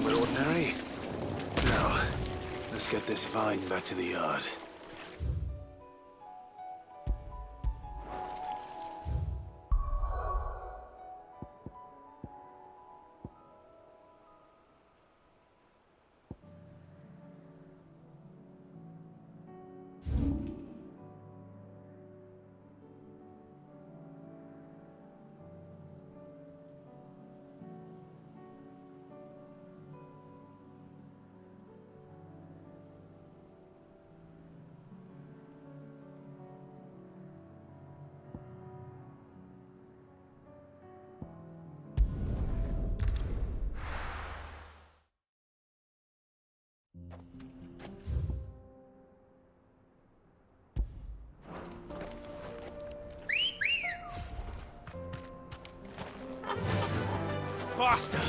but ordinary. Now, let's get this vine back to the yard. Faster!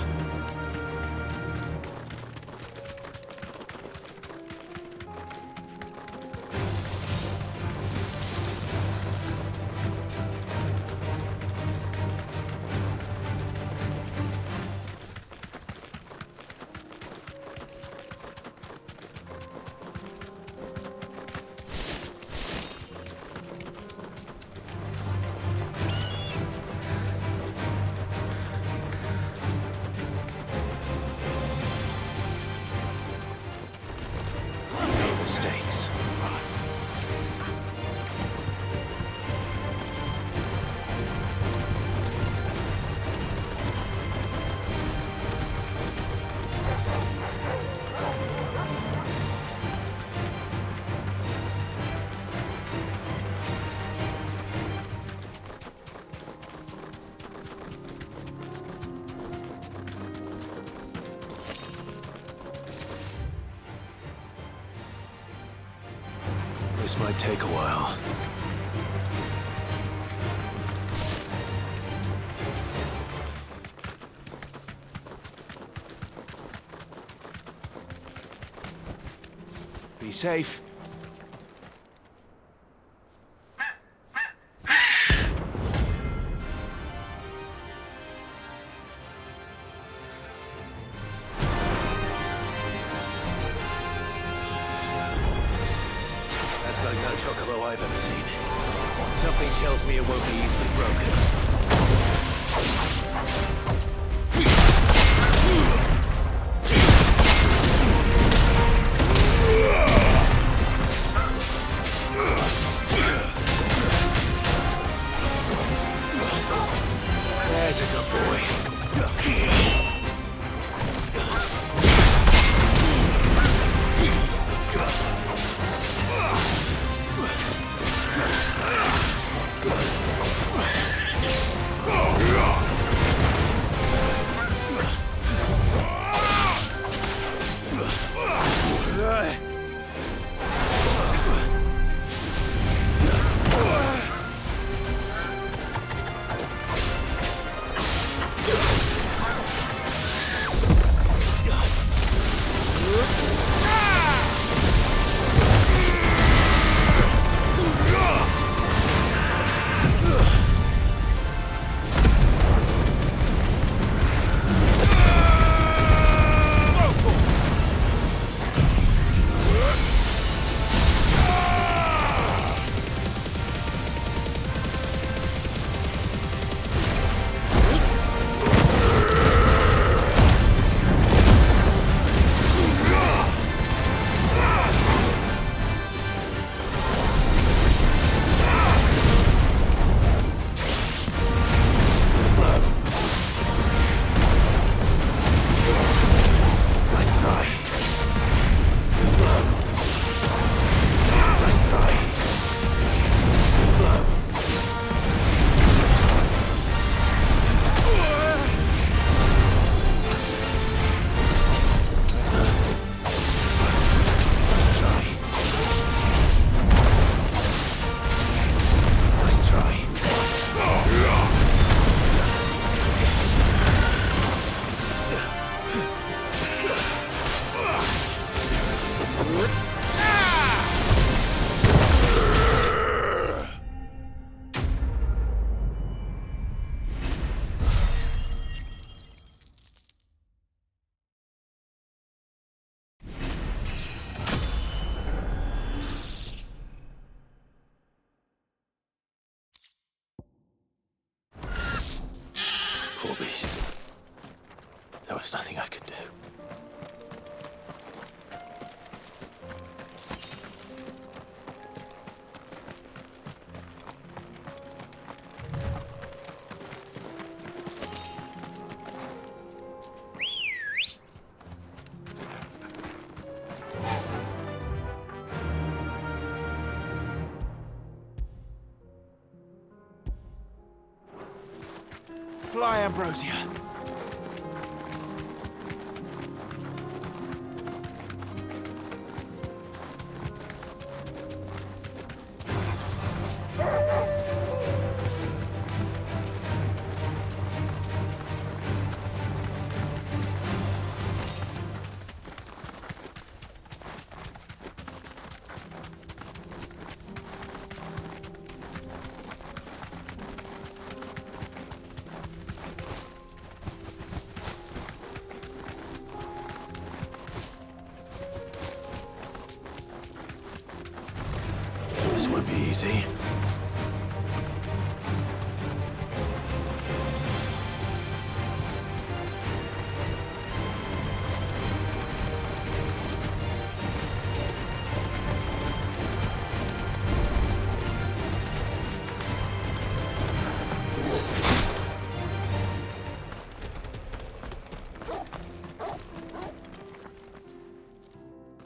Mistakes. This might take a while. Be safe. That's like no chocobo I've ever seen. Something tells me it won't be easily broken. There's a good boy. was nothing I could do. Fly, Ambrosia. This won't be easy.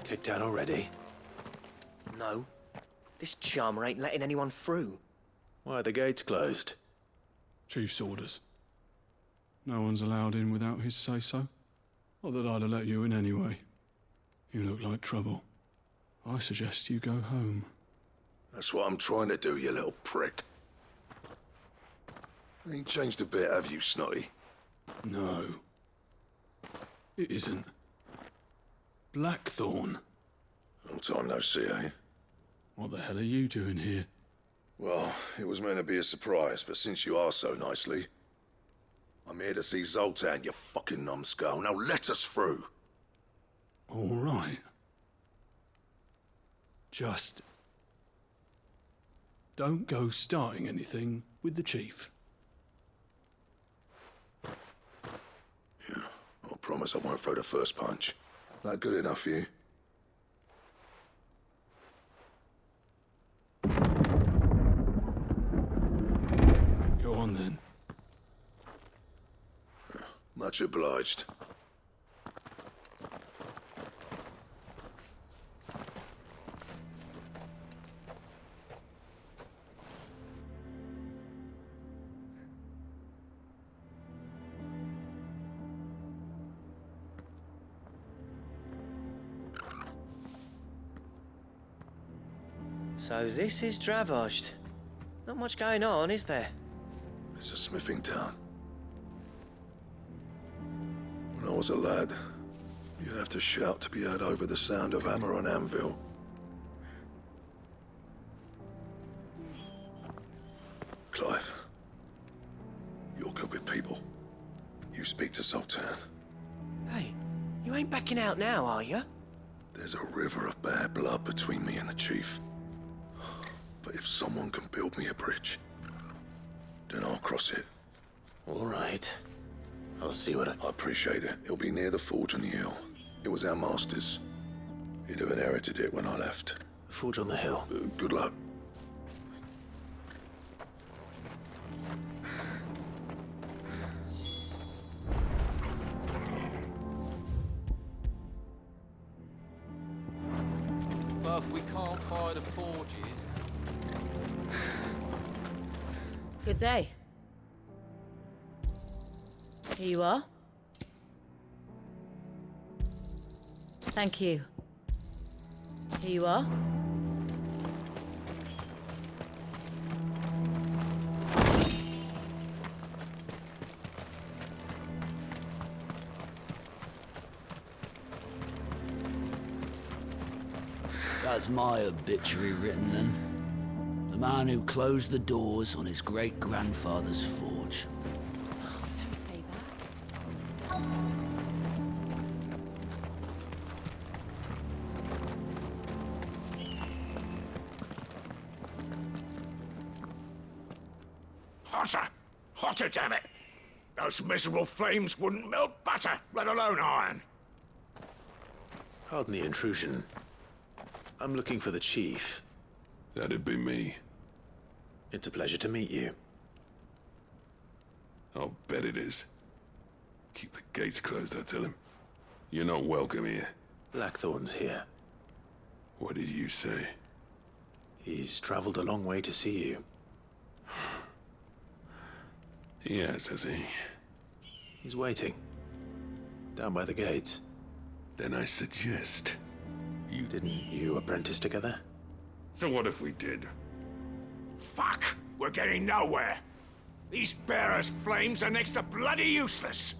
Kicked down already? No. This charmer ain't letting anyone through. Why are the gates closed? Chief's orders. No one's allowed in without his say-so. Not that I'd have let you in anyway. You look like trouble. I suggest you go home. That's what I'm trying to do, you little prick. Ain't changed a bit, have you, Snotty? No. It isn't. Blackthorn. Long time no see, eh? What the hell are you doing here? Well, it was meant to be a surprise, but since you are so nicely, I'm here to see Zoltan, you fucking numbskull. Now let us through. All right. Just don't go starting anything with the chief. Yeah, I promise I won't throw the first punch. That good enough for you? Go on then. Much obliged. So this is Dravosht. Not much going on, is there? It's a smithing town. When I was a lad, you'd have to shout to be heard over the sound of hammer on anvil. Clive, you're good with people. You speak to Zoltan. Hey, you ain't backing out now, are you? There's a river of bad blood between me and the chief. But if someone can build me a bridge, then I'll cross it. All right. I'll see what I appreciate it. It'll be near the forge on the hill. It was our master's. He'd have inherited it when I left. The forge on the hill. Good luck. But if we can't fire the forges... Good day. Here you are. Thank you. Here you are. That's my obituary written then. The man who closed the doors on his great-grandfather's forge. Don't say that. Hotter! Hotter, damn it! Those miserable flames wouldn't melt butter, let alone iron. Pardon the intrusion. I'm looking for the chief. That'd be me. It's a pleasure to meet you. I'll bet it is. Keep the gates closed, I tell him. You're not welcome here. Blackthorn's here. What did you say? He's traveled a long way to see you. Yes, has he? He's waiting. Down by the gates. Then I suggest you... Didn't you apprentice together? So what if we did? Fuck! We're getting nowhere. These bearers' flames are next to bloody useless.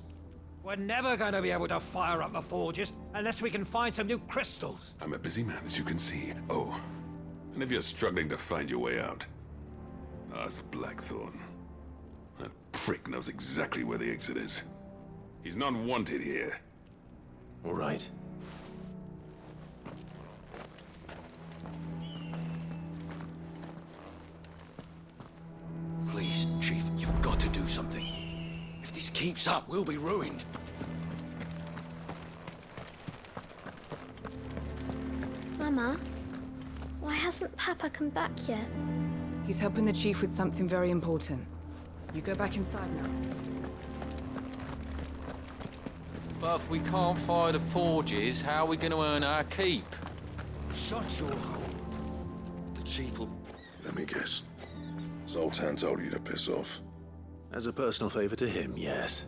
We're never going to be able to fire up the forges unless we can find some new crystals. I'm a busy man, as you can see. Oh, and if you're struggling to find your way out, ask Blackthorn. That prick knows exactly where the exit is. He's not wanted here. All right. Please, Chief, you've got to do something. If this keeps up, we'll be ruined. Mama, why hasn't Papa come back yet? He's helping the chief with something very important. You go back inside now. But if we can't fire the forges, how are we going to earn our keep? Shut your hole. The Chief will... Let me guess. Zoltan told you to piss off. As a personal favor to him, yes.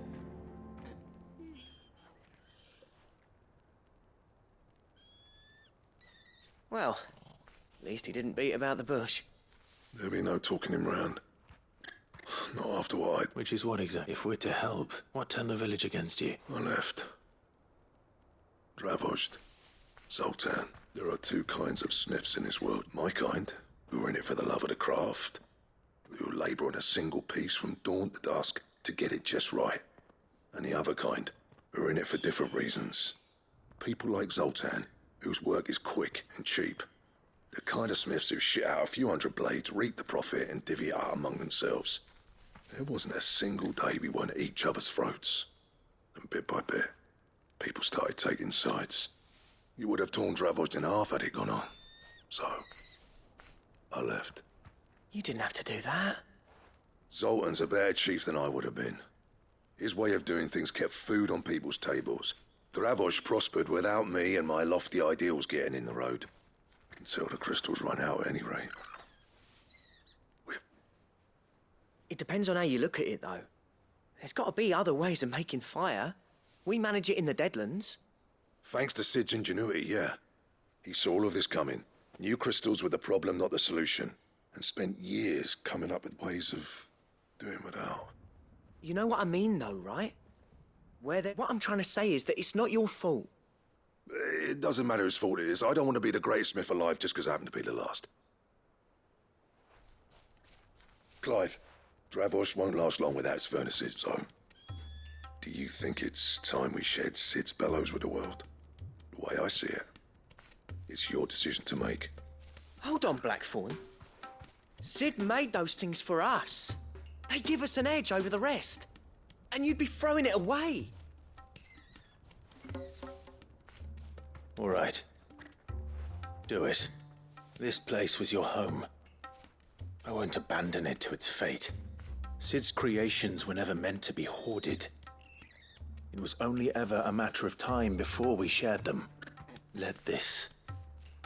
Well, at least he didn't beat about the bush. There'll be no talking him round. Not after what I... Which is what exactly? If we're to help, what turned the village against you? I left. Dravozd, Zoltan. There are two kinds of smiths in this world. My kind, who are in it for the love of the craft, who labour on a single piece from dawn to dusk to get it just right. And the other kind, who are in it for different reasons. People like Zoltan, whose work is quick and cheap. The kind of smiths who shit out a few hundred blades, reap the profit, and divvy it out among themselves. There wasn't a single day we weren't at each other's throats. And bit by bit, people started taking sides. You would have torn Dravozd in half had it gone on. So, I left. You didn't have to do that. Zoltan's a better chief than I would have been. His way of doing things kept food on people's tables. Dravozd prospered without me and my lofty ideals getting in the road. Until the crystals run out at any rate. It depends on how you look at it, though. There's got to be other ways of making fire. We manage it in the Deadlands. Thanks to Sid's ingenuity, yeah. He saw all of this coming. Knew crystals were the problem, not the solution. And spent years coming up with ways of doing without. You know what I mean, though, right? What I'm trying to say is that it's not your fault. It doesn't matter whose fault it is. I don't want to be the greatest smith alive just because I happen to be the last. Clive, Dravozd won't last long without its furnaces, so... Do you think it's time we shared Sid's bellows with the world? The way I see it, it's your decision to make. Hold on, Blackthorn. Sid made those things for us. They give us an edge over the rest. And you'd be throwing it away. All right. Do it. This place was your home. I won't abandon it to its fate. Sid's creations were never meant to be hoarded. It was only ever a matter of time before we shared them. Let this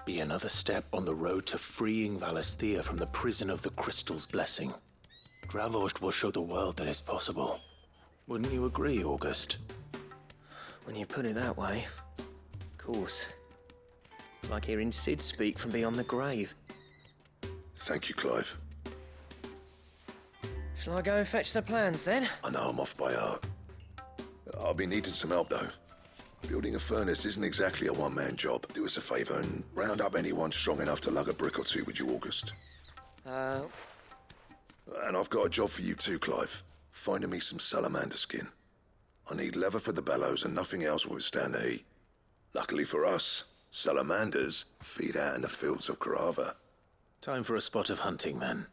be another step on the road to freeing Valisthea from the prison of the Crystal's blessing. Dravozd will show the world that it's possible. Wouldn't you agree, August? When you put it that way, of course. It's like hearing Sid speak from beyond the grave. Thank you, Clive. Shall I go and fetch the plans, then? I know I'm off by heart. I'll be needing some help, though. Building a furnace isn't exactly a one-man job. Do us a favor and round up anyone strong enough to lug a brick or two, would you, August? And I've got a job for you too, Clive. Finding me some salamander skin. I need leather for the bellows and nothing else will withstand the heat. Luckily for us, salamanders feed out in the fields of Carava. Time for a spot of hunting, then.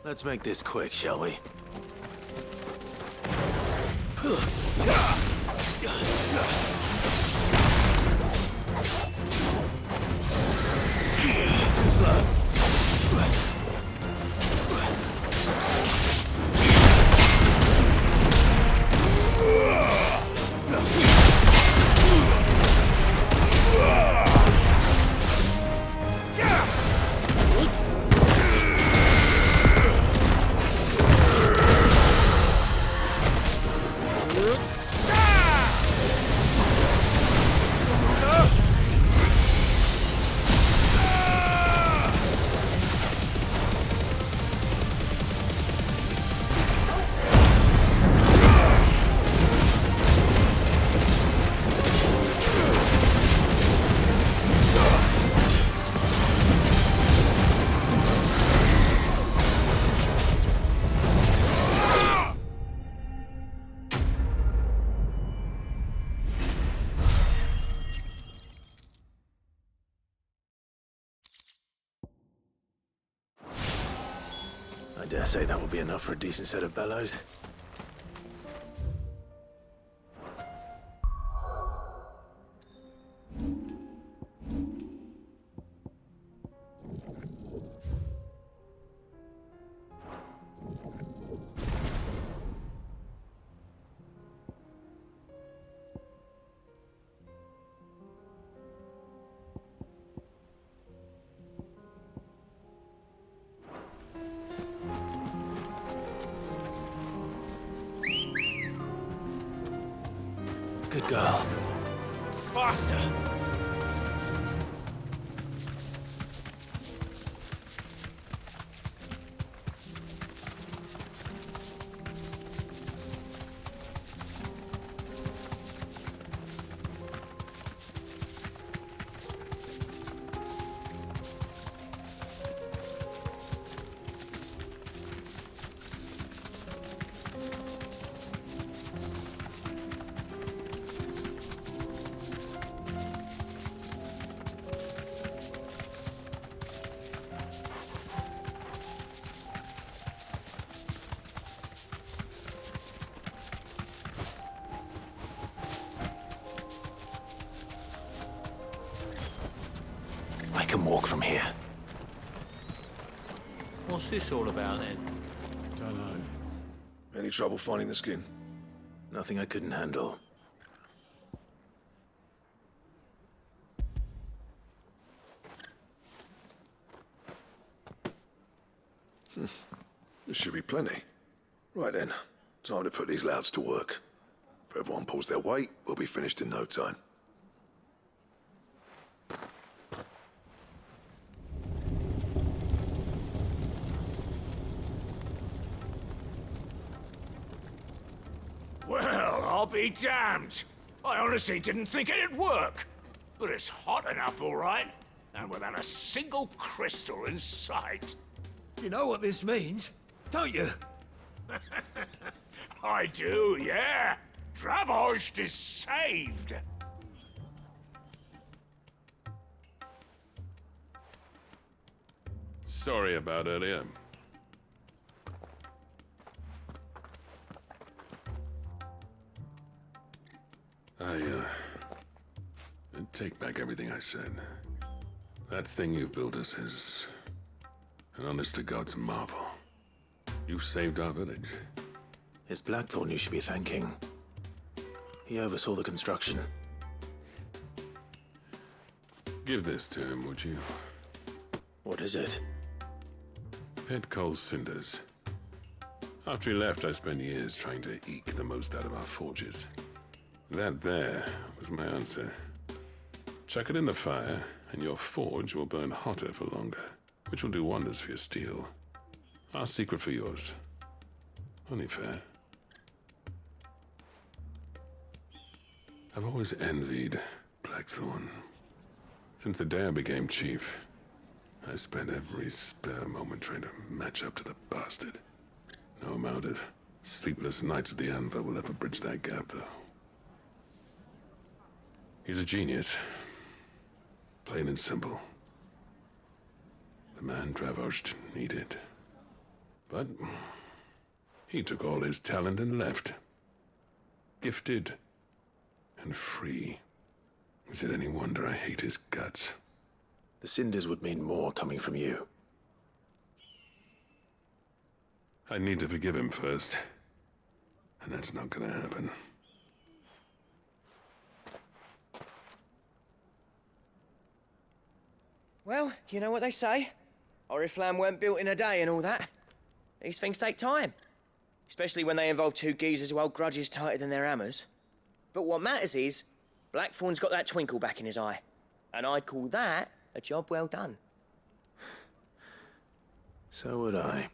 Let's make this quick, shall we? Slow. I dare say that will be enough for a decent set of bellows. Good girl. Faster! I can walk from here. What's this all about then? Don't know. Any trouble finding the skin? Nothing I couldn't handle. There should be plenty. Right then, time to put these louds to work. If everyone pulls their weight, we'll be finished in no time. Well, I'll be damned. I honestly didn't think it'd work. But it's hot enough, all right. And without a single crystal in sight. You know what this means, don't you? I do, yeah. Dravost is saved. Sorry about earlier. I take back everything I said. That thing you built us is an honest-to-God's marvel. You saved our village. It's Blackthorn you should be thanking. He oversaw the construction. Give this to him, would you? What is it? Pet Cole's cinders. After he left, I spent years trying to eke the most out of our forges. That there was my answer. Chuck it in the fire, and your forge will burn hotter for longer, which will do wonders for your steel. Our secret for yours. Only fair. I've always envied Blackthorn. Since the day I became chief, I spent every spare moment trying to match up to the bastard. No amount of sleepless nights at the Anvil will ever bridge that gap, though. He's a genius. Plain and simple. The man Dravost needed. But he took all his talent and left. Gifted and free. Is it any wonder I hate his guts? The cinders would mean more coming from you. I need to forgive him first. And that's not gonna happen. Well, you know what they say. Oriflamme weren't built in a day and all that. These things take time. Especially when they involve two geezers who hold grudges tighter than their hammers. But what matters is, Blackthorn's got that twinkle back in his eye. And I'd call that a job well done. So would I.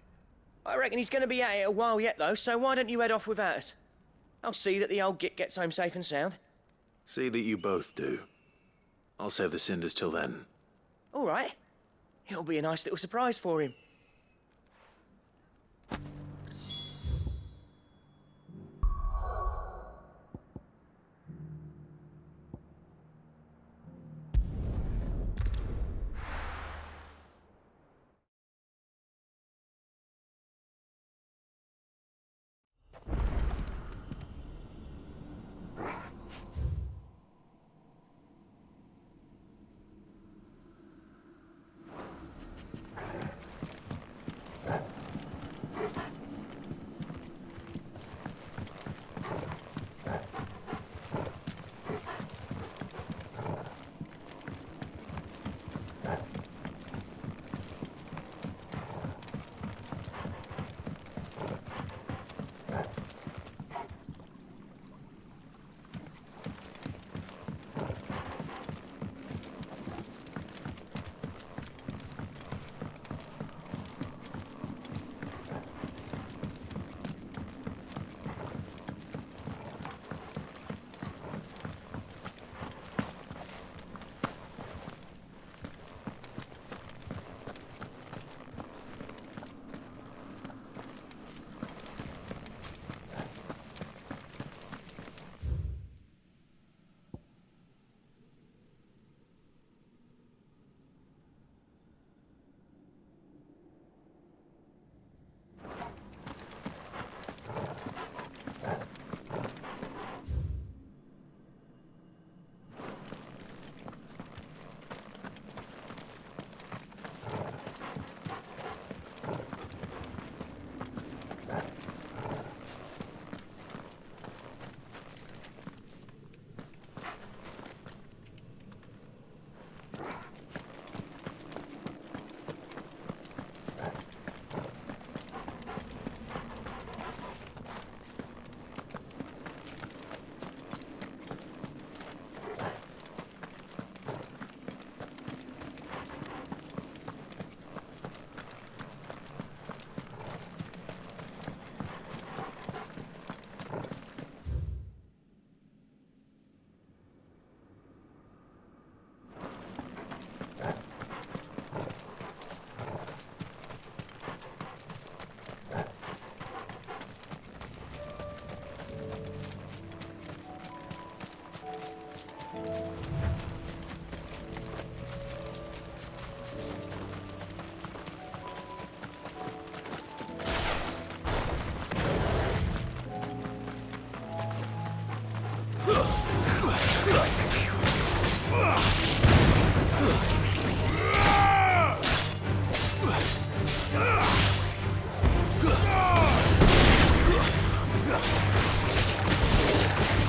I reckon he's going to be at it a while yet, though, so why don't you head off without us? I'll see that the old git gets home safe and sound. See that you both do. I'll save the cinders till then. All right. It'll be a nice little surprise for him.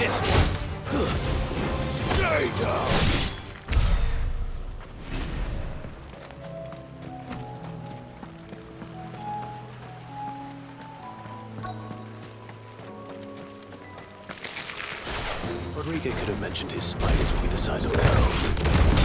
this one! Stay down! Rodriguez could have mentioned his spiders would be the size of curls.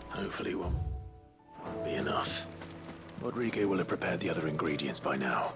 Hopefully won't be enough. Rodriguez will have prepared the other ingredients by now.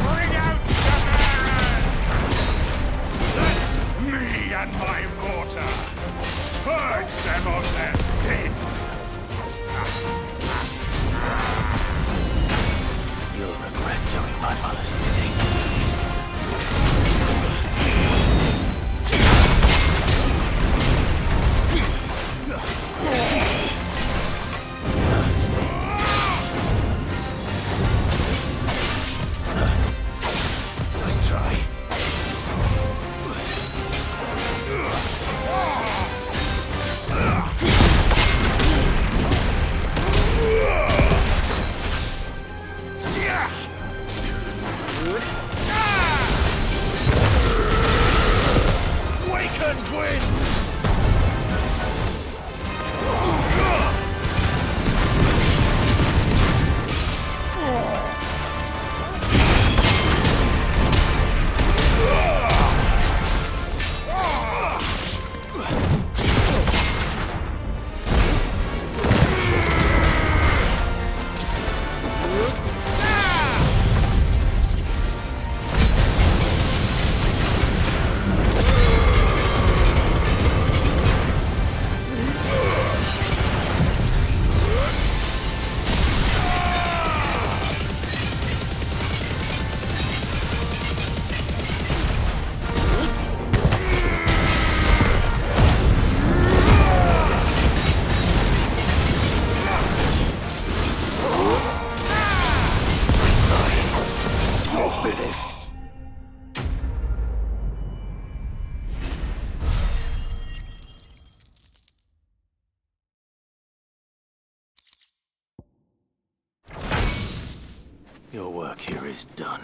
Bring out the Baron! Let me and my mortar purge them of their sin! You'll regret doing my mother's bidding. Nice try. Wakened wind! Your work here is done.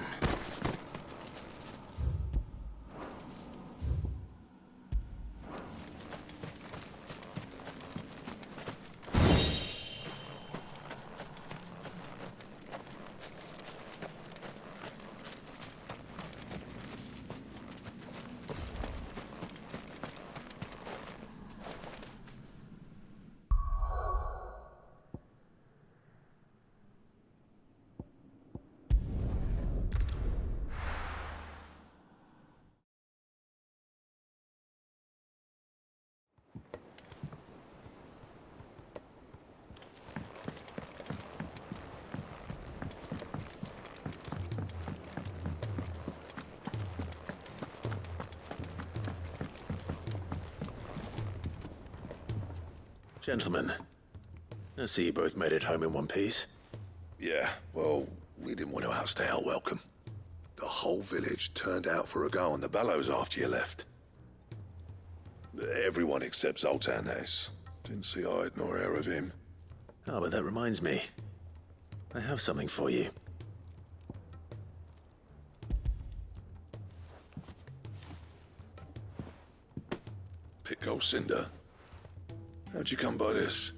Gentlemen, I see you both made it home in one piece. Yeah, well, we didn't want to outstay our welcome. The whole village turned out for a go on the bellows after you left. Everyone except Zoltan has. Didn't see hide nor hair of him. Oh, but that reminds me. I have something for you. Pit gold cinder. How'd you come by this?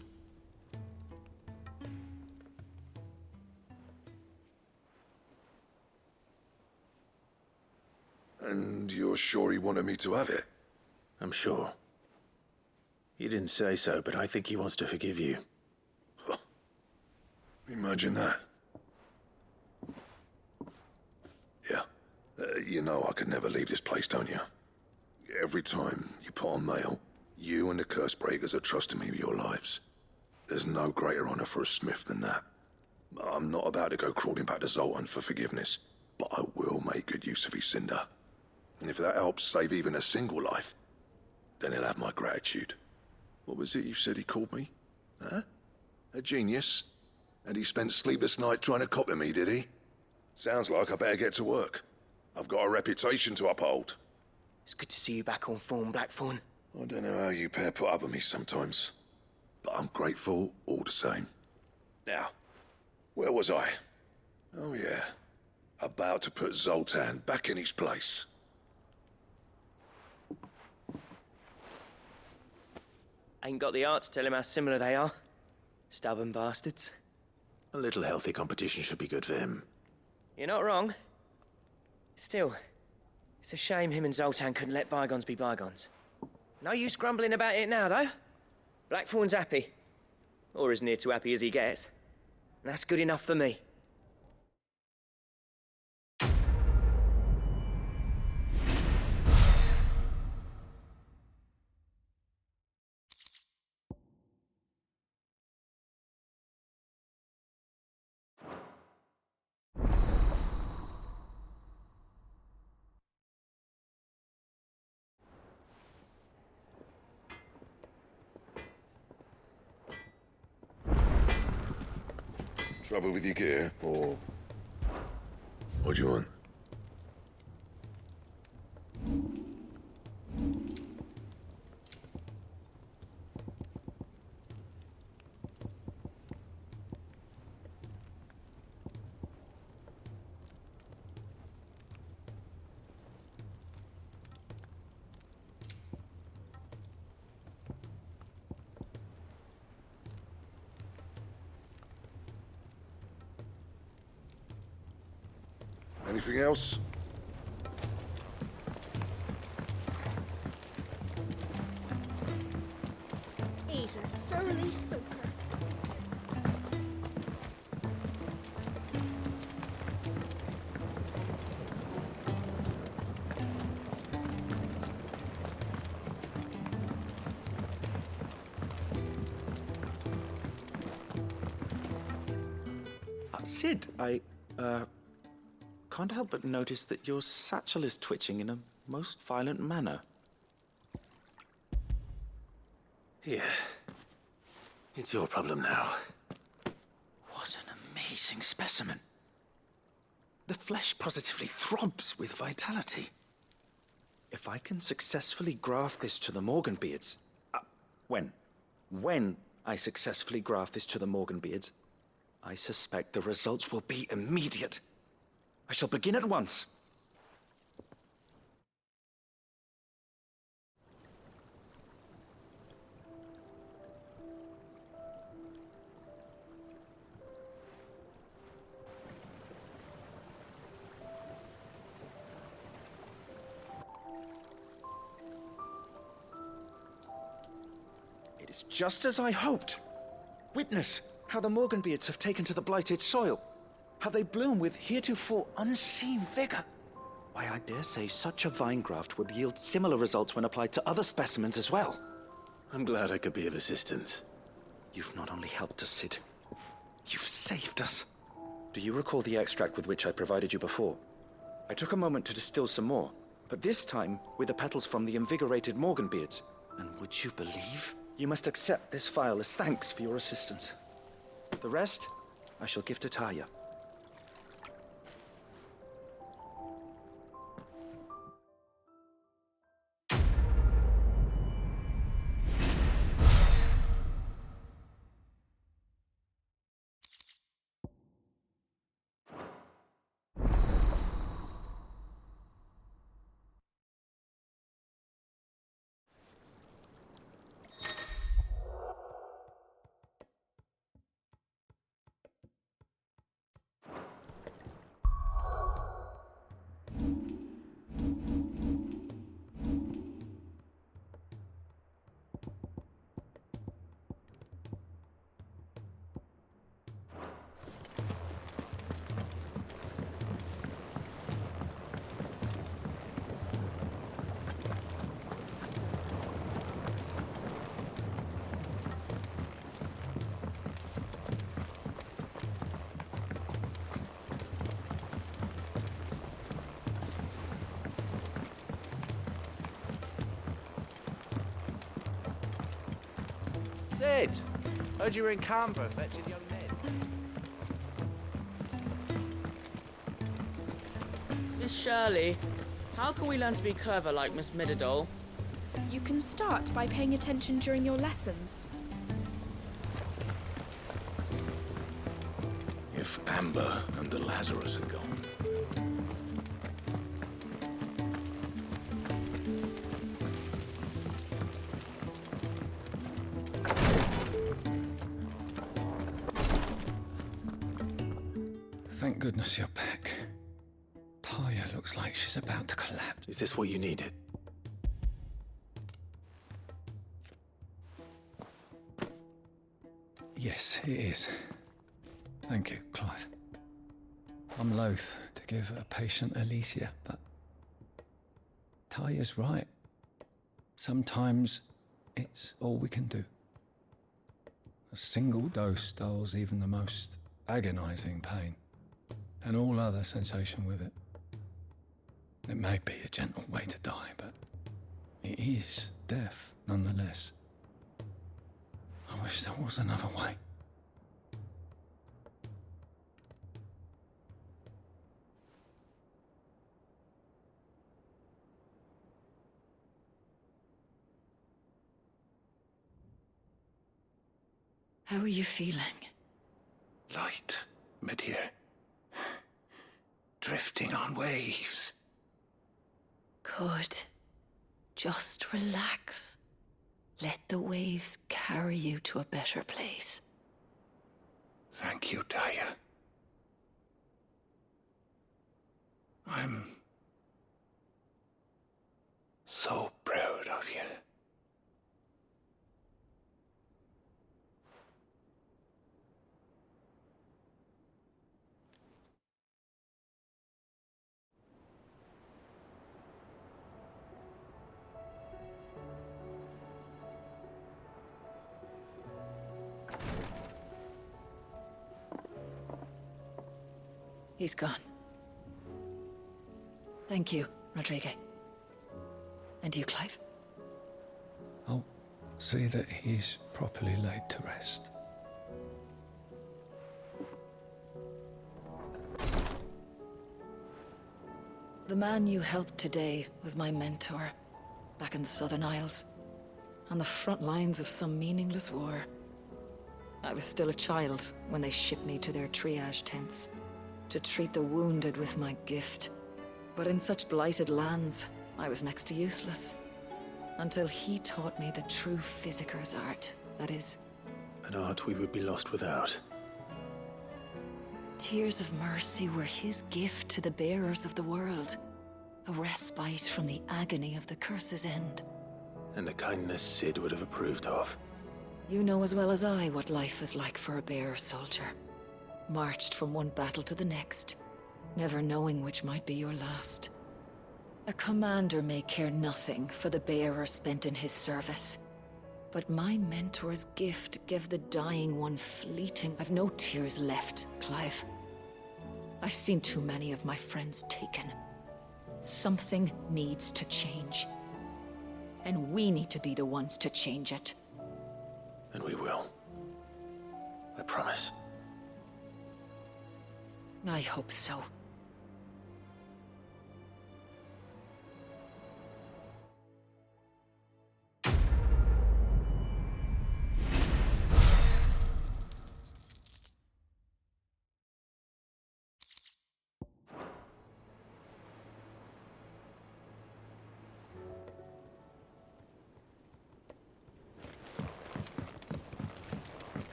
And you're sure he wanted me to have it? I'm sure. He didn't say so, but I think he wants to forgive you. Huh. Imagine that. Yeah. You know I could never leave this place, don't you? Every time you put on mail, you and the curse breakers are trusting me with your lives. There's no greater honor for a smith than that. I'm not about to go crawling back to Zoltan for forgiveness, but I will make good use of his cinder. And if that helps save even a single life, then he'll have my gratitude. What was it you said he called me? Huh? A genius? And he spent sleepless night trying to copy me, did he? Sounds like I better get to work. I've got a reputation to uphold. It's good to see you back on form, Blackthorn. I don't know how you pair put up with me sometimes, but I'm grateful all the same. Now, where was I? Oh yeah, about to put Zoltan back in his place. Ain't got the art to tell him how similar they are. Stubborn bastards. A little healthy competition should be good for him. You're not wrong. Still, it's a shame him and Zoltan couldn't let bygones be bygones. No use grumbling about it now, though. Blackthorn's happy. Or as near to happy as he gets. And that's good enough for me. Trouble with your gear, or what do you want? Anything else? He's a surly soaker. Sid, I can't help but notice that your satchel is twitching in a most violent manner. Here. It's your problem now. What an amazing specimen. The flesh positively throbs with vitality. If I can successfully graft this to the Morganbeards... When I successfully graft this to the Morganbeards, I suspect the results will be immediate. I shall begin at once. It is just as I hoped. Witness how the Morganbeards have taken to the blighted soil. How they bloom with heretofore unseen vigor. Why, I dare say such a vine graft would yield similar results when applied to other specimens as well. I'm glad I could be of assistance. You've not only helped us, Sid, you've saved us. Do you recall the extract with which I provided you before? I took a moment to distill some more, but this time with the petals from the invigorated Morganbeards. And would you believe? You must accept this vial as thanks for your assistance. The rest, I shall give to Taya. Sid! Heard you were in Canberra fetching young men. Miss Shirley, how can we learn to be clever like Miss Middledole? You can start by paying attention during your lessons. If Amber and the Lazarus are gone. Thank goodness you're back. Taya looks like she's about to collapse. Is this what you needed? Yes, it is. Thank you, Clive. I'm loath to give a patient Alicia, but Talia's right. Sometimes it's all we can do. A single dose dulls even the most agonizing pain, and all other sensation with it. It may be a gentle way to die, but it is death nonetheless. I wish there was another way. How are you feeling? Light, mid-here. Drifting on waves. Good. Just relax. Let the waves carry you to a better place. Thank you, Talia. I'm so proud of you. He's gone. Thank you, Rodrigo. And you, Clive? I'll see that he's properly laid to rest. The man you helped today was my mentor, back in the Southern Isles, on the front lines of some meaningless war. I was still a child when they shipped me to their triage tents, to treat the wounded with my gift. But in such blighted lands, I was next to useless. Until he taught me the true physicker's art, that is. An art we would be lost without. Tears of mercy were his gift to the bearers of the world. A respite from the agony of the curse's end. And a kindness Sid would have approved of. You know as well as I what life is like for a bearer soldier. Marched from one battle to the next, never knowing which might be your last. A commander may care nothing for the bearer spent in his service. But my mentor's gift gave the dying one fleeting... I've no tears left, Clive. I've seen too many of my friends taken. Something needs to change. And we need to be the ones to change it. And we will. I promise. I hope so.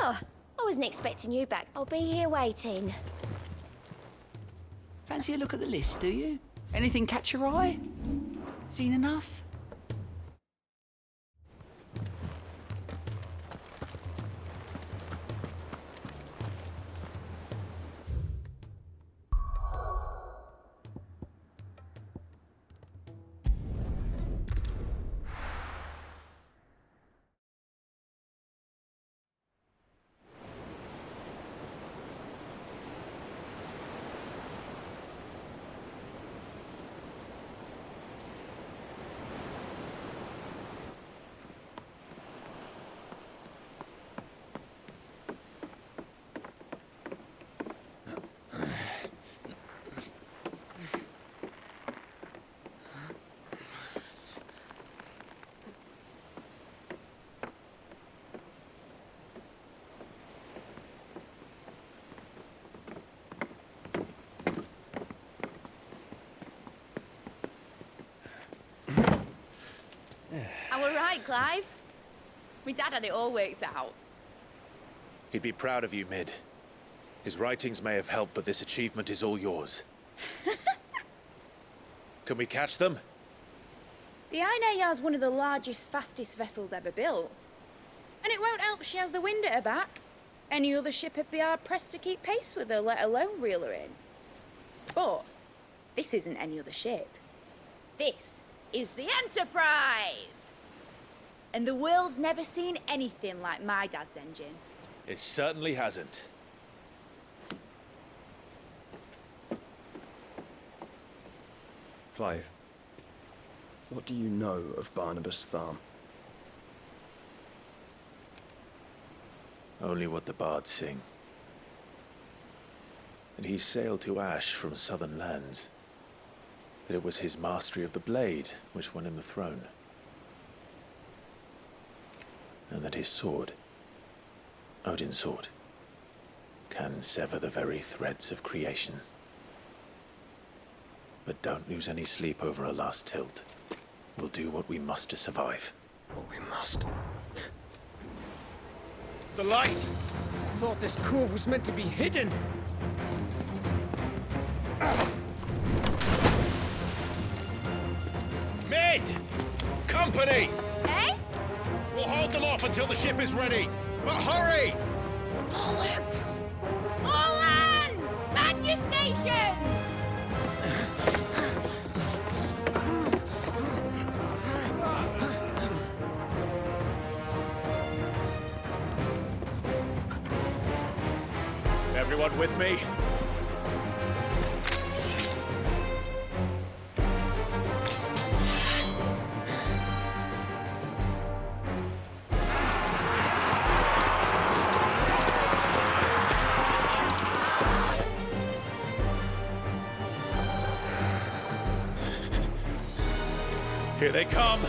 Oh, I wasn't expecting you back. I'll be here waiting. Fancy a look at the list, do you? Anything catch your eye? Seen enough? I'm all right, Clive. My dad had it all worked out. He'd be proud of you, Mid. His writings may have helped, but this achievement is all yours. Can we catch them? The Ainayar's one of the largest, fastest vessels ever built. And it won't help she has the wind at her back. Any other ship would be hard-pressed to keep pace with her, let alone reel her in. But this isn't any other ship. This is the Enterprise! And the world's never seen anything like my dad's engine. It certainly hasn't. Clive, what do you know of Barnabas Tharm? Only what the bards sing. That he sailed to Ash from southern lands. That it was his mastery of the blade which won him the throne. And that his sword, Odin's sword, can sever the very threads of creation. But don't lose any sleep over a last tilt. We'll do what we must to survive. What we must. The light! I thought this cove was meant to be hidden. Mid! Company! Eh? We'll hold them off until the ship is ready. But hurry! Bollocks! All hands! Man your stations! Everyone with me? Here they come!